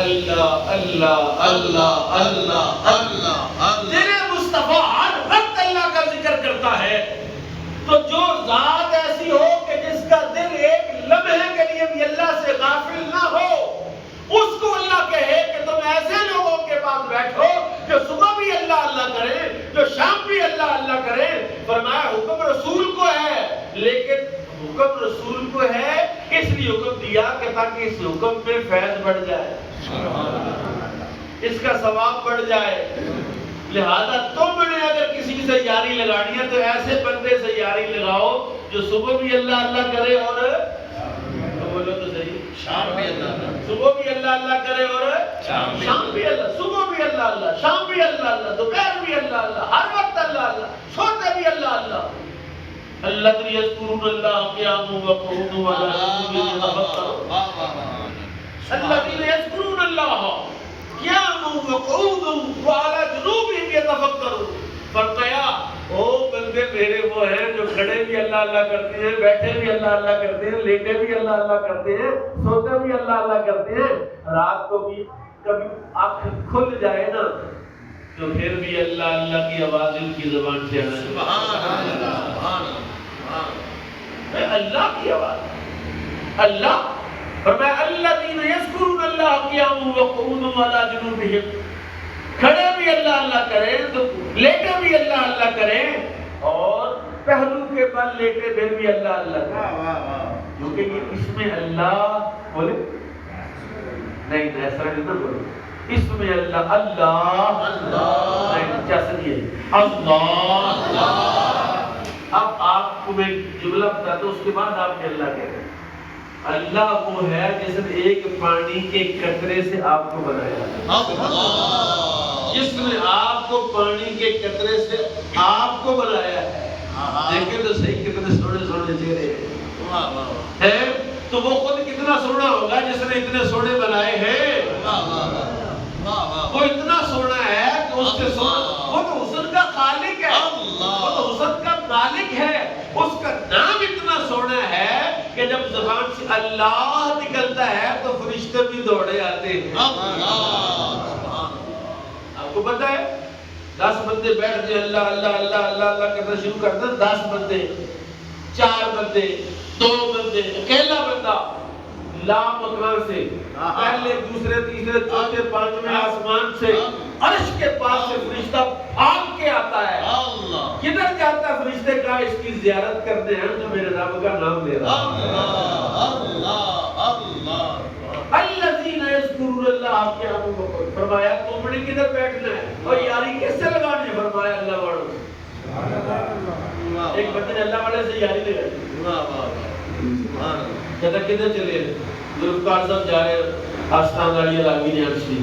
اللہ اللہ اللہ اللہ اللہ۔ دل مصطفیٰ ہر وقت اللہ کا ذکر کرتا ہے، تو جو ذات ایسی ہو کہ جس کا دل ایک لمحے کے لیے بھی اللہ سے غافل نہ ہو، اس کو اللہ کہے کہ تم ایسے لوگوں کے پاس بیٹھو جو صبح بھی اللہ اللہ کرے، جو شام بھی اللہ اللہ کرے۔ فرمایا حکم رسول کو ہے، لیکن حکم رسول کو ہے اس لیے حکم دیا کہ تاکہ اس حکم پہ فیض بڑھ جائے، اس کا ثواب بڑھ جائے۔ لہذا تم نے اگر کسی سے یاری لگانی ہے تو ایسے بندے سے یاری لگاؤ جو صبح بھی اللہ اللہ کرے اور بولو تو صحیح شام بھی اللہ اللہ، صبح بھی اللہ اللہ کرے اور شام بھی اللہ، صبح بھی اللہ اللہ، شام بھی اللہ اللہ، دوپہر بھی اللہ اللہ، ہر وقت اللہ اللہ، سوتے بھی اللہ اللہ۔ الذین یذکرون اللہ قیاما وقعودا وعلی جنوبہم یتفکرون، الذین یذکرون اللہ قیاما وقعودا وعلی جنوبہم یتفکرون۔ فرمایا او بندے میرے وہ ہیں جو کھڑے بھی اللہ اللہ کرتے ہیں، بیٹھے بھی اللہ اللہ کرتے ہیں، لیٹے بھی اللہ اللہ کرتے ہیں، سوتے بھی اللہ اللہ کرتے ہیں، رات کو بھی کبھی آنکھ کھل جائے نا تو پھر بھی اللہ اللہ کی آواز ان کی زبان سے آنا، سبحان اللہ سبحان اللہ، اللہ کی آواز اللہ۔ فرمایا الذین یذکرون اللہ قیاما وقعودا وعلی جنوبہم، کھڑے بھی اللہ اللہ کریں تو لیٹے بھی اللہ اللہ کریں اور پہلو کے بل لیٹے پھر بھی اللہ اللہ کریں، کیونکہ یہ اس میں اللہ بولے نہیں اس طرح نہیں بولے، اس میں اللہ اللہ اللہ نہیں چاہیے اللہ اللہ۔ اب آپ کو میں جملہ بتاتا ہوں، اس کے بعد آپ نے اللہ کہہ رہے ہیں۔ اللہ وہ ہے جس نے ایک پانی کے قطرے سے آپ کو بنایا، جس نے آپ کو پانی کے قطرے سے آپ کو بنایا ہے۔ دیکھیں تو صحیح کتنے سونے سونے چہرے ہیں، تو وہ خود کتنا سونا ہوگا جس نے اتنے سونے بنائے ہیں۔ وہ اتنا سونا ہے کہ اس سے سونا، وہ تو حسن کا خالق ہے، وہ تو حسن کا مالک ہے، اس کا نام اتنا سونا ہے کہ جب زبان سے اللہ نکلتا ہے تو فرشتے بھی دوڑے آتے ہیں۔ آپ کو پتا ہے 10 بندے بیٹھ جائے اللہ اللہ اللہ اللہ اللہ کرنا شروع کر دیں، 10 بندے، 4 بندے، 2 بندے، اکیلا بندہ لا مکان سے پہلے دوسرے تیسرے چوتھے پانچویں آسمان سے عرش کے پاس سے فرشتہ بھاگ کے آتا ہے۔ کدھر جاتا ہے فرشتے کا؟ اس کی زیارت کرتے ہیں جو میرے رب کا نام لے رہا ہے۔ الذین یذکرون اللہ قیاما وقعودا، فرمایا تم نے کدھر بیٹھنا ہے اور یاری کس سے لگانی ہے؟ فرمایا اللہ والوں سے۔ ایک بندے نے اللہ والے سے یاری لگائی، کہتا کدھر چلے؟ ذوالفقار صاحب جا رہے آستان والی علاقی نے عرض کی،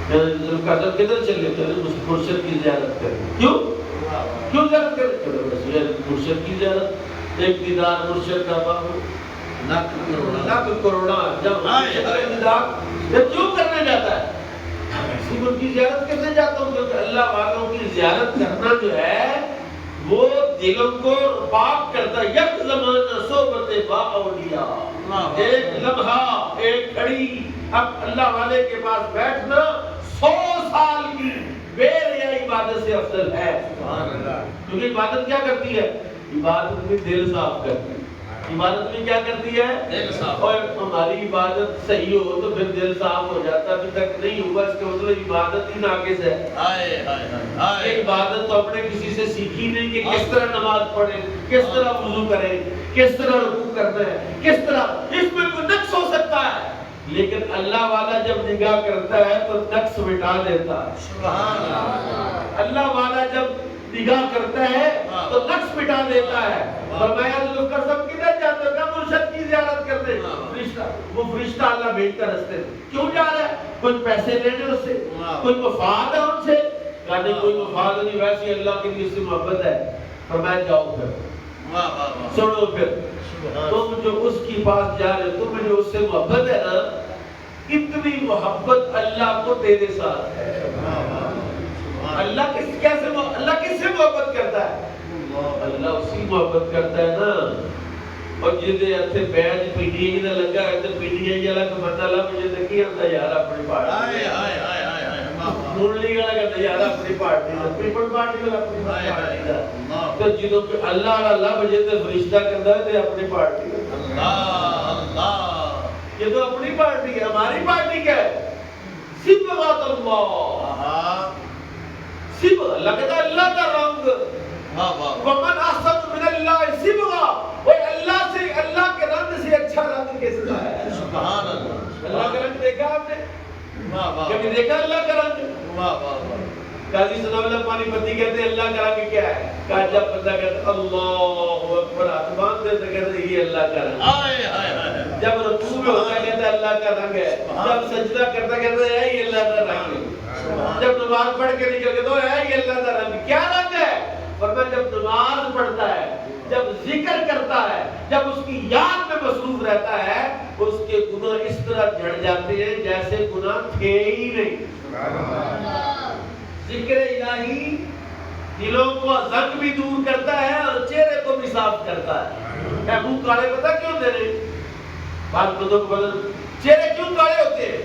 ذوالفقار صاحب کدھر چلے؟ کہتے مرشد کی زیارت کریں۔ کیوں زیارت کریں؟ مرشد کی زیارت، ایک دیدار مرشد کا بابو لاکھ کروڑا، جب مرشد کا دیدار جب کیوں کرنے جاتا ہے؟ اسی ان کی زیارت کرنے جاتا ہوں، کیونکہ اللہ والوں کی زیارت کرنا جو ہے وہ دلوں کو پاک کرتا ہے۔ یک زمانہ صحبت با اولیاء، ایک لمحہ ایک گھڑی اب اللہ والے کے پاس بیٹھنا 100 سال کی بے ریا عبادت سے افضل ہے۔ کیونکہ عبادت کیا کرتی ہے؟ عبادت میں دل صاف کرتی ہے، عبادت میں کیا کرتی ہے؟ دل صاف۔ اور ہماری عبادت صحیح ہو تو پھر دل صاف ہو جاتا ہے، ابھی تک نہیں ہوا اس کا مطلب عبادت ہی ناقص ہے۔ عبادت تو اپنے کسی سے سیکھی نہیں کہ کس طرح نماز پڑھے، کس طرح وضو کرے، کس طرح رکوع کرنا ہے، کس طرح، اس میں کوئی نقص ہو سکتا ہے لیکن اللہ والا جب نگاہ کرتا ہے تو نقص مٹا دیتا ہے۔ سبحان اللہ۔ اللہ والا جب نگاہ کرتا ہے تو نقص مٹا دیتا ہے۔ فرمایا ذوالفقار صاحب کدھر جاتے ہو؟ کہا مرشد کی زیارت کرتے۔ فرشتہ، وہ فرشتہ اللہ بھیجتا رستے میں، کیوں جا رہا ہے؟ کوئی پیسے لینے اس سے، کوئی مفاد ہے ان سے؟ کہا نہیں کوئی مفاد نہیں، ویسے اللہ کے لیے اس سے محبت ہے۔ فرمایا جاؤ پھر سنو، پھر تم جو اس کے پاس جا رہے ہو، تمہیں جو اس سے محبت ہے نا، اتنی محبت اللہ کو تیرے ساتھ ہے۔ اللہ کس سے محبت کرتا ہے؟ اللہ اسی محبت کرتا ہے نا اور جدے ہتھے بیج پی ڈی آئی دا لگا ہے تے پی ڈی آئی والا کو بندہ لب جے کی ہوندا یار اپنی پارٹی منڈلی والا کہتا یار اپنی پارٹی دا پیپل پارٹی والا اپنی پارٹی دا تے جدوں کہ اللہ والا لب جے تے فرشتہ کہندا ہے تے اپنی پارٹی اللہ اللہ یہ تو اپنی پارٹی ہے ہماری پارٹی کیا ہے صبغۃ اللہ صبغہ لگتا ہے اللہ کا رنگ ومن احسن من اللہ صبغہ وہ اللہ سے اللہ کے رنگ سے اچھا رنگ کس کا ہے سبحان اللہ اللہ کا رنگ دیکھا آپ نے کبھی دیکھا اللہ کا رنگ قاضی ثناء اللہ پانی پتی کہتے ہیں اللہ کا رنگ کیا ہے کہا جب بندہ کہتا اللہ اکبر ہاتھ باندھ دیتے کہتے یہ اللہ کا رنگ جب رکوع میں ہوتا کہتا ہے اللہ کا رنگ ہے جب سجدہ کرتا کہتا ہے یہ اللہ کا رنگ ہے جب نماز پڑھ کے نکل کے تو ہے یہ اللہ کا رنگ کیا رنگ ہے فرمایا جب نماز پڑھتا ہے جب ذکر کرتا ہے جب اس کی یاد میں مصروف رہتا ہے اس کے گناہ اس طرح جھڑ جاتے ہیں جیسے گناہ تھے ہی نہیں ذکر الہی دلوں کو زنگ بھی دور کرتا ہے اور چہرے کو بھی صاف کرتا ہے اے منہ کالے پتہ کیوں دے رہے بات بدو کو بدل چہرے کیوں کالے ہوتے ہیں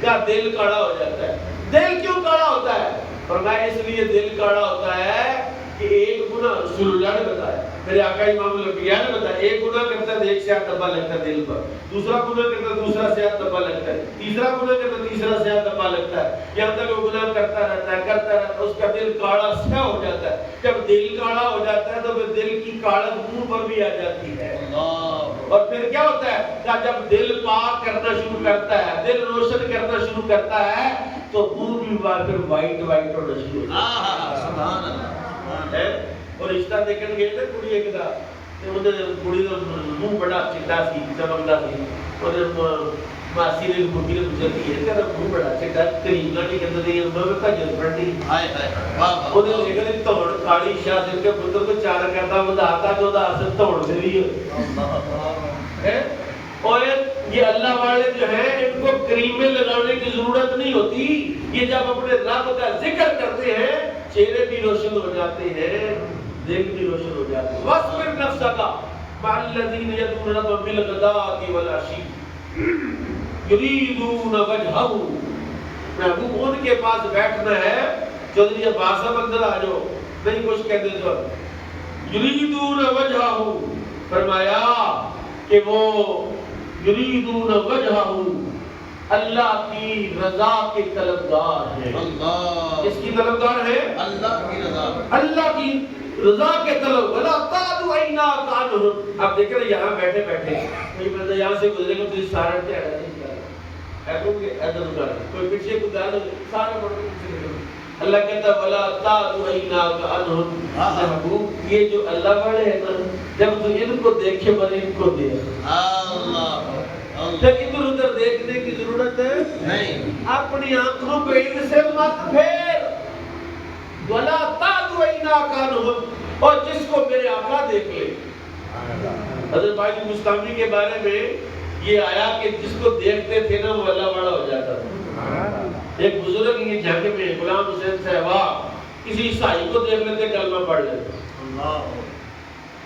کیا دل کاڑا ہو جاتا ہے دل کیوں کاڑا ہوتا ہے فرمایا اس لیے دل کاڑا ہوتا ہے کہ ایک گناہ رسول اللہ نے بتایا میرے آقا امام الانبیاء نے بتایا ایک گناہ کرتا ہے ایک سیاہ دبا لگتا ہے دل پر دوسرا گناہ کرتا ہے دوسرا سیاہ دبا لگتا ہے تیسرا گناہ کرتا ہے تیسرا سیاہ دبا لگتا ہے یہاں تک وہ گناہ کرتا رہتا ہے اس کا دل کاڑا سیاہ ہو جاتا ہے جب دل کاڑا ہو جاتا ہے تو پھر دل کی کاڑت منہ پر بھی آ جاتی ہے اور پھر کیا ہوتا ہے کہ جب دل پاک کرنا شروع کرتا ہے دل روشن کرنا شروع کرتا ہے تو منہ بھی پھر وائٹ وائٹ ہونا شروع ہوتا ہے سبحان اللہ اور رشتہ دیکھن گئے تھے کڑی ایک دا کڑی دا منہ بڑا چٹا سی چمکدا سی اور ماسی نے بھوکی نے پوچھا کہ تیرا منہ بڑا چٹا کریم نہ کہ کہتے ہیں میں کا جل پڑی ہائے ہائے واہ وہ نے دیکھا تو کالی شاہ سے کے پتر کو چار کرتا بنداتا جو دا اثر توڑ دے رہی ہے اور یہ اللہ والے جو ہیں ان کو کریمیں لگانے کی ضرورت نہیں ہوتی یہ جب اپنے رب کا ذکر کرتے ہیں چہرے بھی روشن ہو جاتے ہیں دل بھی روشن ہو جاتے ہیں وَاصْبِرْ نَفْسَكَ مَعَ الَّذِينَ يَدْعُونَ رَبَّهُم بِالْغَدَاةِ وَالْعَشِيِّ يُرِيدُونَ وَجْهَهُ محبوب ان کے پاس بیٹھنا ہے چودھری عباس صاحب اندر آ جاؤ نہیں کچھ کہتے تو يُرِيدُونَ وَجْهَهُ فرمایا کہ وہ يُرِيدُونَ وَجْهَهُ اللہ کی رضا کے طلبگار ہیں اللہ اس کی طلبگار ہے اللہ کی رضا اللہ کی رضا کے طلب ولا تعدوا عیناک عنہم اب دیکھ رہے یہاں بیٹھے بیٹھے کوئی بندہ یہاں سے گزرے گا تو سارا چہرہ ہے کہ ادب کر کوئی پیچھے گزار سارا بڑھ کے اللہ کہتا ہے ولا تعدوا عیناک عنہم محبوب یہ جو اللہ والے ہیں نا جب تو ان کو دیکھے بنے ان کو دے اللہ لیکن ادھر ادھر دیکھنے کی ضرورت ہے نہیں اپنی آنکھوں کو ان سے مت پھیر ولا تعدوا عیناک عنہم اور جس کو میرے آقا دیکھ لے حضرت بھائی مستعملی کے بارے میں یہ آیا کہ جس کو دیکھتے تھے نا وہ اللہ والا ہو جاتا تھا ایک بزرگ یہ جنگ میں غلام حسین صاحب کسی عیسائی کو دیکھ لیتے کلمہ پڑھ لیتے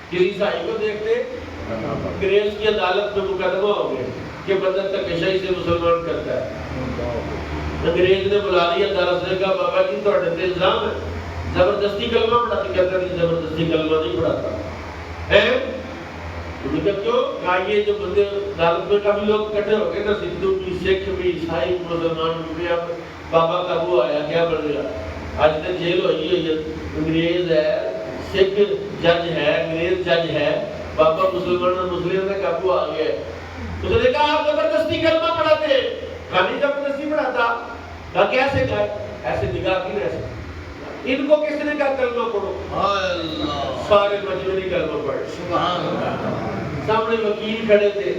کسی عیسائی کو دیکھتے انگریز کی عدالت میں مقدمہ ہو گیا کہ بندہ تکشائی سے مسلمان کرتا ہے انگریز نے بلا لیا درس نے کہا بابا جی تو اڈتے الزام ہے زبردستی کلمہ پڑھاتے کہتا نہیں زبردستی کلمہ نہیں پڑھاتا ہے انہوں نے کہا کیوں کہا یہ جو بندے عدالت میں کافی لوگ کٹھے ہو گئے نا ہندو بھی سکھ بھی عیسائی مسلمان بھی اب بابا کا وہ آیا کیا بن گیا آج تک جیل ہوئی ہے انگریز ہے سکھ جج ہے انگریز جج ہے بابا مسلمان اور مسلم کا قابو آ گیا اس نے کہا آپ زبردستی کلمہ پڑھاتے ہیں کہا نہیں زبردستی پڑھاتا کہا کیسے کہا ایسے نگاہ کی ایسے ان کو کس نے کہا کلمہ پڑھو سارے مجموعی کلمہ پڑھ سبحان اللہ سامنے وکیل کھڑے تھے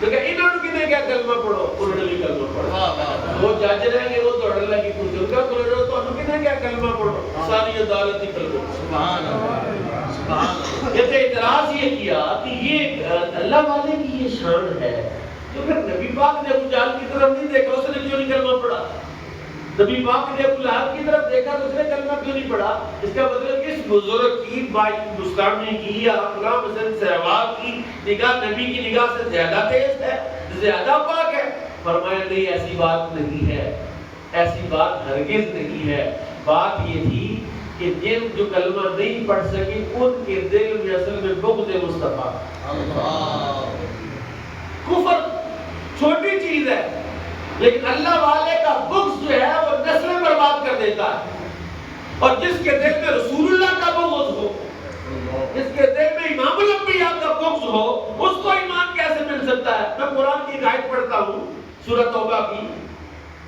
لیکن انہوں نے کہنے کیا کلمہ پڑھو انہوں نے بھی کلمہ پڑھو وہ جج رہیں گے وہ دوڑنے لگی پوچھتے ان کا کلمہ تو انہوں نے کہنے کیا کلمہ پڑھو ساری عدالت ہی کلمہ سبحان اللہ یہ اعتراض یہ کیا کہ یہ اللہ والے کی یہ شان ہے تو پھر نبی پاک نے ابو جہل کی طرف نہیں دیکھا اس نے کیوں نہیں کلمہ پڑھا نبی پاک نے ابو لہب کی طرف دیکھا تو اس نے کلمہ کیوں نہیں پڑھا؟ اس کا مطلب اس بزرگ کی گستاخی کی یا اپنا مثلا سہواگ کی نگاہ نبی کی نگاہ سے زیادہ تیز ہے، زیادہ پاک ہے؟ فرمایا نہیں، ایسی بات نہیں ہے، ایسی بات ہرگز نہیں ہے۔ بات یہ تھی کہ جن جو کلمہ نہیں پڑھ سکے ان کے دل میں اصل میں بغض مصطفیٰ۔ کفر چھوٹی چیز ہے لیکن اللہ والے کا بغض جو ہے وہ نسلیں برباد کر دیتا ہے۔ اور جس کے دل میں رسول اللہ کا بغض ہو، جس کے دل میں امام الانبیاء کا بغض ہو، اس کو ایمان کیسے مل سکتا ہے؟ میں قرآن کی ایک آیت پڑھتا ہوں سورۃ توبہ کی،